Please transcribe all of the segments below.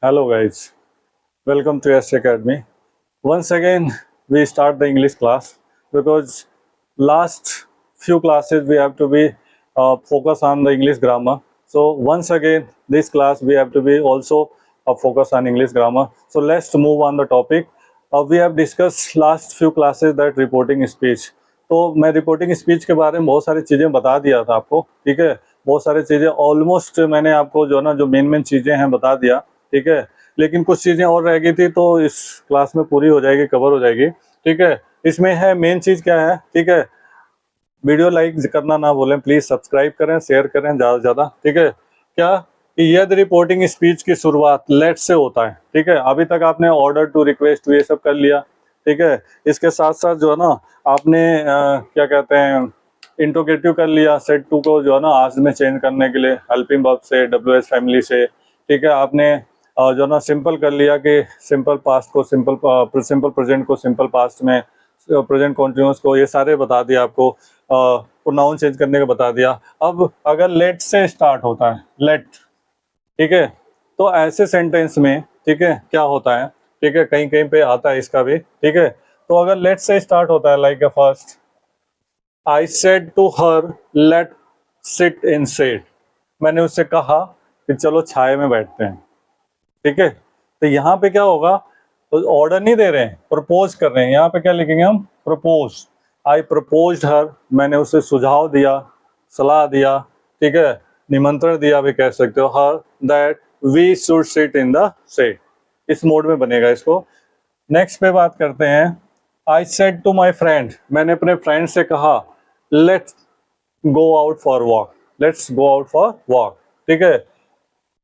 Hello guys, welcome to S Academy. Once again, we start the English class because last few classes we have to be focus on the English grammar. So once again, this class we have to be also focus on English grammar. So let's move on the topic. We have discussed last few classes that reporting speech. तो मैं reporting speech के बारे में बहुत सारी चीज़ें बता दिया था आपको, ठीक है। बहुत सारी चीज़ें ऑलमोस्ट मैंने आपको जो ना जो मेन चीज़ें हैं बता दिया, ठीक है। लेकिन कुछ चीज़ें और रह गई थी तो इस क्लास में पूरी हो जाएगी, कवर हो जाएगी, ठीक है। इसमें है मेन चीज़ क्या है, ठीक है। वीडियो लाइक करना ना भूलें, प्लीज़ सब्सक्राइब करें, शेयर करें ज़्यादा से ज़्यादा, ठीक है। क्या कि यदि रिपोर्टिंग स्पीच की शुरुआत लेट से होता है, ठीक है। अभी तक आपने ऑर्डर टू, रिक्वेस्ट टू ये सब कर लिया, ठीक है। इसके साथ साथ जो है ना आपने क्या कहते हैं इंट्रोगेटिव कर लिया, सेट टू को जो है ना आज में चेंज करने के लिए हेल्पिंग वर्ब से, डब्ल्यूएस फैमिली से, ठीक है। आपने जो है ना सिंपल कर लिया कि सिंपल पास्ट को सिंपल प्रेजेंट को सिंपल पास्ट में, प्रेजेंट कॉन्टिन्यूस को, ये सारे बता दिया आपको। प्रोनाउन चेंज करने का बता दिया। अब अगर लेट से स्टार्ट होता है, लेट, ठीक है, तो ऐसे सेंटेंस में, ठीक है, क्या होता है, ठीक है, कहीं कहीं पे आता है इसका भी, ठीक है। तो अगर लेट से स्टार्ट होता है like first I said to her let sit in shed, मैंने उससे कहा कि चलो छाए में बैठते हैं, ठीक है। तो यहाँ पे क्या होगा, तो ऑर्डर नहीं दे रहे हैं, प्रपोज कर रहे हैं। यहाँ पे क्या लिखेंगे हम, प्रपोज। आई प्रपोज्ड हर, मैंने उसे सुझाव दिया, सलाह दिया, ठीक है, निमंत्रण दिया भी कह सकते हो, her that we should sit in the shed. इस मोड में बनेगा इसको। नेक्स्ट पे बात करते हैं, I said to my friend, मैंने अपने फ्रेंड से कहा let's go out for walk, let's go out for walk, ठीक है।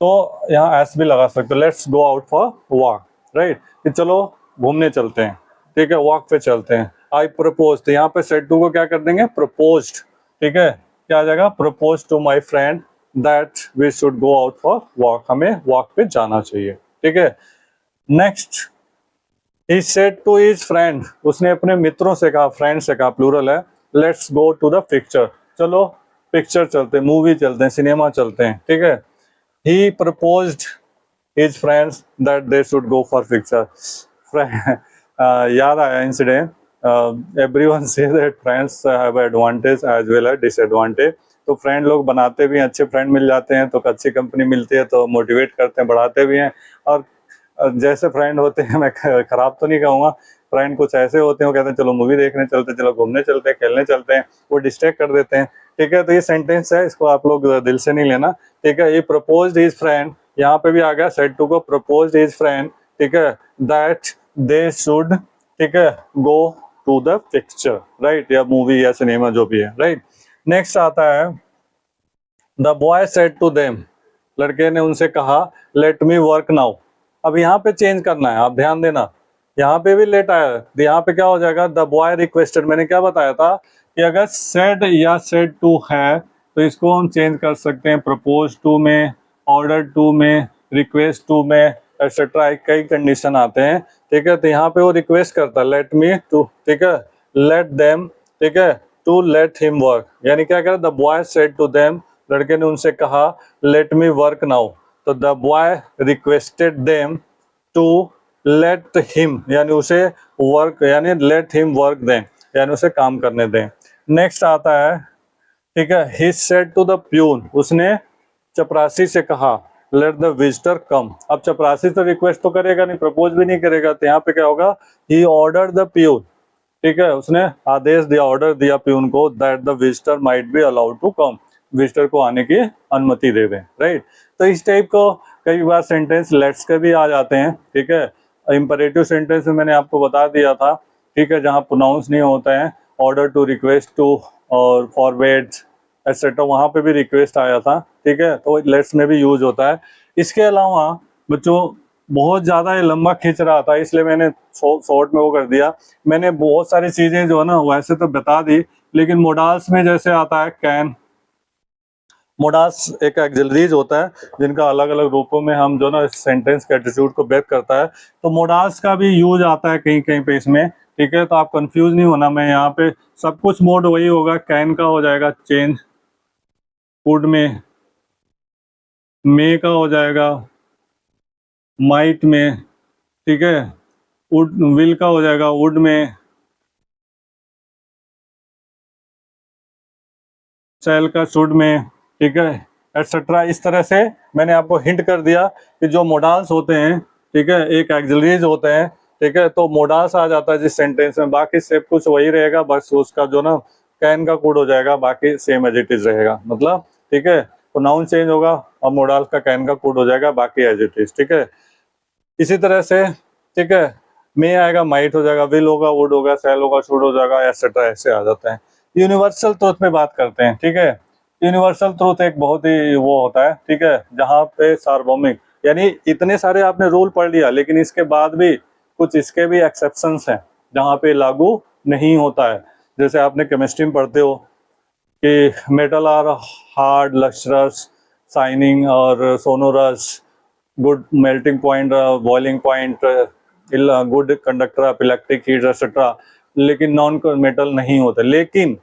तो यहाँ एस भी लगा सकते हो, let's go out for walk, right, कि चलो घूमने चलते हैं, ठीक है, वॉक पे चलते हैं। आई प्रपोज, तो यहाँ पे सेट टू को क्या कर देंगे, प्रपोज्ड, ठीक है। क्या आ जाएगा, propose to my friend that we should go out for walk, हमें वॉक पे जाना चाहिए, ठीक है। Next, he said to his friend, उसने अपने मित्रों से कहा, फ्रेंड से कहा, प्लूरल है, let's go to the picture, चलो पिक्चर चलते हैं, मूवी चलते हैं, सिनेमा चलते हैं, ठीक है। He proposed his friends that they should go for picture. याद आया incident, everyone say that friends have advantage as well as disadvantage. तो फ्रेंड लोग बनाते भी हैं, अच्छे फ्रेंड मिल जाते हैं तो अच्छी कंपनी मिलती है तो मोटिवेट करते हैं, बढ़ाते भी हैं। और जैसे फ्रेंड होते हैं, मैं खराब तो नहीं कहूँगा, फ्रेंड कुछ ऐसे होते हैं, वो कहते हैं चलो मूवी देखने चलते हैं, चलो घूमने चलते हैं, खेलने चलते हैं, वो डिस्ट्रैक्ट कर देते हैं, ठीक है। तो ये सेंटेंस है, इसको आप लोग दिल से नहीं लेना, ठीक है। ये प्रपोज्ड हिज फ्रेंड, यहाँ पे भी आ गया सेड टू को, प्रपोज्ड हिज फ्रेंड, ठीक है, दैट दे शुड, ठीक है, go to the picture, right, या मूवी या सिनेमा जो भी है, राइट। नेक्स्ट आता है, the boy said to them, लड़के ने उनसे कहा लेट मी वर्क नाउ। अब यहाँ पे चेंज करना है, आप ध्यान देना, यहाँ पे भी लेट आया है, यहाँ पे क्या हो जाएगा, द बॉय रिक्वेस्टेड। मैंने क्या बताया था कि अगर सेड या सेड टू है तो इसको हम चेंज कर सकते हैं प्रपोज टू में, ऑर्डर टू में, रिक्वेस्ट टू में, एक्सेट्रा, कई कंडीशन आते हैं, ठीक है। तो यहाँ पे वो रिक्वेस्ट करता है लेट मी टू, ठीक है, लेट देम, ठीक है, टू लेट हिम वर्क, यानी क्या करे, the boy said to them, लड़के ने उनसे कहा लेट मी वर्क नाउ, तो the boy requested them to let him, यानी उसे वर्क, यानी लेट हिम वर्क दें, यानी उसे काम करने दें। नेक्स्ट आता है, ठीक है, he said to the peon, उसने चपरासी से कहा लेट द विजिटर कम। अब चपरासी तो रिक्वेस्ट तो करेगा नहीं, प्रपोज भी नहीं करेगा, तो यहाँ पे क्या होगा, ही ऑर्डर द प्यून, ठीक है, उसने आदेश दिया, ऑर्डर दिया प्यून को, that the visitor might be allowed to come, visitor को आने की अनुमति दे दें, राइट। तो इस टाइप को कई बार सेंटेंस लेट्स के भी आ जाते हैं, ठीक है। इंपरेटिव सेंटेंस में मैंने आपको बता दिया था, ठीक है, जहाँ प्रोनाउंस नहीं होता है, ऑर्डर टू, रिक्वेस्ट टू और फॉरवर्ड एक्सेट्रा, वहाँ पे भी रिक्वेस्ट आया था, ठीक है, तो लेट्स में भी यूज होता है। इसके अलावा बच्चों बहुत ज़्यादा ये लंबा खींच रहा था, इसलिए मैंने शॉर्ट में वो कर दिया। मैंने बहुत सारी चीज़ें जो है ना वैसे तो बता दी, लेकिन मोडाल्स में जैसे आता है कैन, मोडास एक एक्सिलरीज होता है जिनका अलग अलग रूपों में हम जो ना सेंटेंस के एटीट्यूड को व्यक्त करता है, तो मोडास का भी यूज आता है कहीं कहीं पे इसमें, ठीक है। तो आप कंफ्यूज नहीं होना, मैं यहाँ पे सब कुछ मोड वही होगा, कैन का हो जाएगा चेंज, वुड में, मे का हो जाएगा माइट में, ठीक है। वुड, विल का हो जाएगा वुड में, शैल का शुड में, ठीक है, एटसेट्रा। इस तरह से मैंने आपको हिंट कर दिया कि जो मोडाल्स होते हैं, ठीक है, एक एक्सिलरीज होते हैं, ठीक है, तो मोडाल्स आ जाता है जिस सेंटेंस में, बाकी सब कुछ वही रहेगा, बस उसका जो ना कैन का कोड हो जाएगा, बाकी सेम एज इट इज रहेगा, मतलब, ठीक है। तो नाउन चेंज होगा और मोडाल्स का कैन का कोड हो जाएगा, बाकी एज इट इज, ठीक है। इसी तरह से, ठीक है, मे आएगा, माइट हो जाएगा, विल होगा, वुड होगा, सेल होगा, शुड हो जाएगा, एटसेट्रा, ऐसे आ जाता है। यूनिवर्सल ट्रुथ पे बात करते हैं, ठीक है। यूनिवर्सल ट्रुथ एक बहुत ही वो होता है, ठीक है, जहाँ पे सार्वभौमिक, यानी इतने सारे आपने रूल पढ़ लिया, लेकिन इसके बाद भी कुछ इसके भी एक्सेप्शंस हैं जहाँ पे लागू नहीं होता है। जैसे आपने केमिस्ट्री में पढ़ते हो कि metal are hard, lustrous, shining और sonorous, good melting point, boiling point, good conductor of electric heat, etcetera, लेकिन नॉन मेटल नहीं होते। लेकिन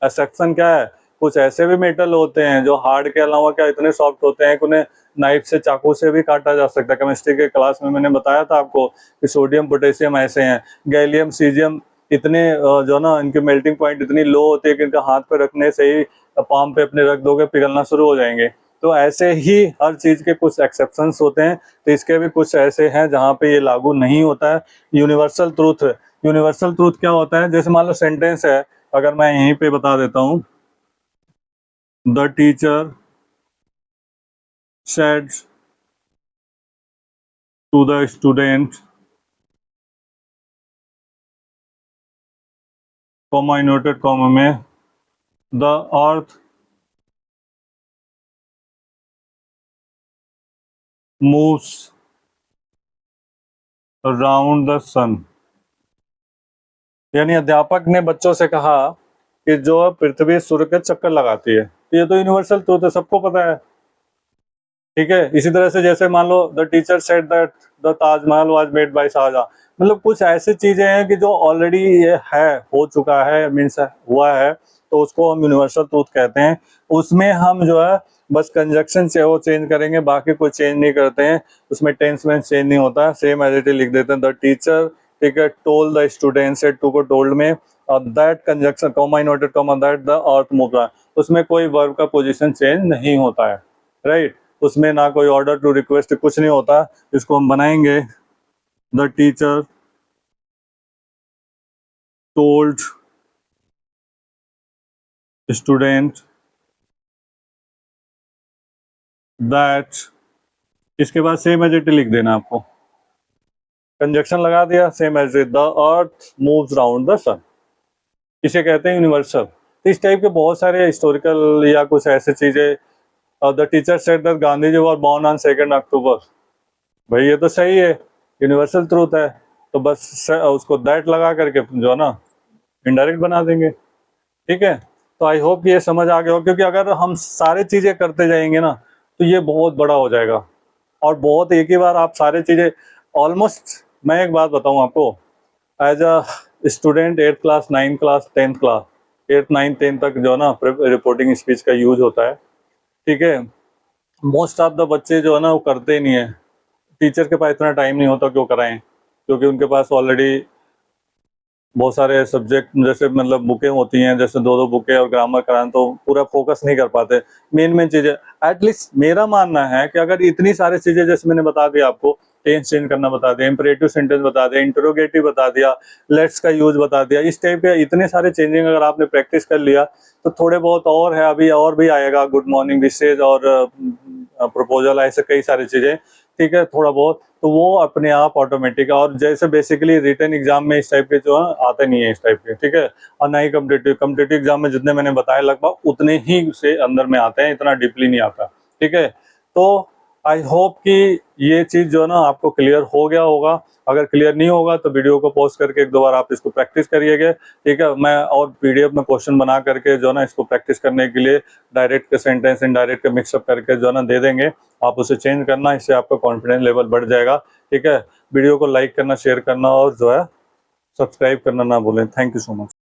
एक्सेप्शन क्या है, कुछ ऐसे भी मेटल होते हैं जो हार्ड के अलावा क्या इतने सॉफ्ट होते हैं कि उन्हें नाइफ से, चाकू से भी काटा जा सकता है। केमिस्ट्री के क्लास में मैंने बताया था आपको कि सोडियम पोटेशियम ऐसे हैं, गैलियम सीजियम इतने जो ना इनकी मेल्टिंग पॉइंट इतनी लो होती है कि इनका हाथ पे रखने से ही, पाम पे अपने रख दोगे, पिघलना शुरू हो जाएंगे। तो ऐसे ही हर चीज के कुछ एक्सेप्शंस होते हैं, तो इसके भी कुछ ऐसे हैं जहाँ पे ये लागू नहीं होता है। यूनिवर्सल ट्रूथ, यूनिवर्सल ट्रूथ क्या होता है, जैसे मान लो सेंटेंस है, अगर मैं यहीं पे बता देता हूँ, the teacher said to the student, comma inverted comma में, the earth moves around the sun. यानी अध्यापक ने बच्चों से कहा कि जो पृथ्वी सूर्य के चक्कर लगाती है। ये तो यूनिवर्सल ट्रूथ है, सबको पता है, ठीक है। इसी तरह से जैसे मान लो the teacher said that the Taj Mahal was made by Shah Jahan, मतलब कुछ ऐसी चीजें हैं कि जो ऑलरेडी ये है, हो चुका है, मीन्स हुआ है, तो उसको हम यूनिवर्सल ट्रूथ कहते हैं। उसमें हम जो है बस कंजक्शन से वो चेंज करेंगे, बाकी कोई चेंज नहीं करते हैं, उसमें टेंस में चेंज नहीं होता, सेम एज इट इज लिख देते हैं, द टीचर, ठीक है, told the student, said to को टोल्ड में, और that conjunction, comma inverted comma, that the earth move, उसमें कोई वर्ब का पोजीशन चेंज नहीं होता है, राइट। उसमें ना कोई ऑर्डर टू रिक्वेस्ट, कुछ नहीं होता। इसको हम बनाएंगे, the teacher told student that, इसके बाद सेम एज इट लिख देना आपको, कंजक्शन लगा दिया, same as it, the earth moves round the sun. इसे कहते हैं यूनिवर्सल। तो इस टाइप के बहुत सारे हिस्टोरिकल या कुछ ऐसे चीजें, the teacher said that Gandhi ji were born on 2 October, भाई ये तो सही है, यूनिवर्सल ट्रूथ है, तो बस उसको दैट लगा करके जो है ना इनडायरेक्ट बना देंगे, ठीक है। तो आई होप ये समझ आ गया हो, क्योंकि अगर हम सारी चीजें करते जाएंगे ना तो ये बहुत बड़ा हो जाएगा, और बहुत एक ही बार आप सारी चीजें ऑलमोस्ट। मैं एक बात बताऊं आपको, as a student 8th class, 9th class, 10th class, 8th 9th 10th तक जो है ना रिपोर्टिंग स्पीच का यूज होता है, ठीक है। मोस्ट ऑफ द बच्चे जो है ना वो करते ही नहीं है, टीचर के पास इतना टाइम नहीं होता क्यों कराएं, क्योंकि उनके पास ऑलरेडी बहुत सारे सब्जेक्ट, जैसे मतलब बुकें होती हैं, जैसे 2-2 बुकें और ग्रामर कराएं तो पूरा फोकस नहीं कर पाते मेन मेन चीजें। एटलीस्ट मेरा मानना है कि अगर इतनी सारी चीजें जैसे मैंने बता दिया आपको, टेंस चेंज करना बता दिया, इंपरेटिव सेंटेंस बता दिया, इंटरोगेटिव बता दिया, लेट्स का यूज बता दिया, इस टाइप के इतने सारे चेंजिंग अगर आपने प्रैक्टिस कर लिया तो थोड़े बहुत और है, अभी और भी आएगा, गुड मॉर्निंग विशेज और प्रपोजल, ऐसे कई सारी चीजें, ठीक है, थोड़ा बहुत, तो वो अपने आप ऑटोमेटिक। और जैसे बेसिकली रिटन एग्जाम में इस टाइप के जो है आते नहीं है इस टाइप के, ठीक है, और ना ही कम्पिटेटिव एग्जाम में जितने मैंने बताया लगभग उतने ही से अंदर में आते हैं, इतना डीपली नहीं आता, ठीक है। तो आई होप कि ये चीज जो है ना आपको क्लियर हो गया होगा। अगर क्लियर नहीं होगा तो वीडियो को पॉज करके 1-2 बार आप इसको प्रैक्टिस करिएगा, ठीक है। मैं और पीडीएफ में क्वेश्चन बना करके जो है ना इसको प्रैक्टिस करने के लिए डायरेक्ट के सेंटेंस इनडायरेक्ट के मिक्सअप करके जो है ना दे देंगे, आप उसे चेंज करना, इससे आपका कॉन्फिडेंस लेवल बढ़ जाएगा, ठीक है। वीडियो को लाइक करना, शेयर करना और जो है सब्सक्राइब करना ना भूलें। Thank you so much.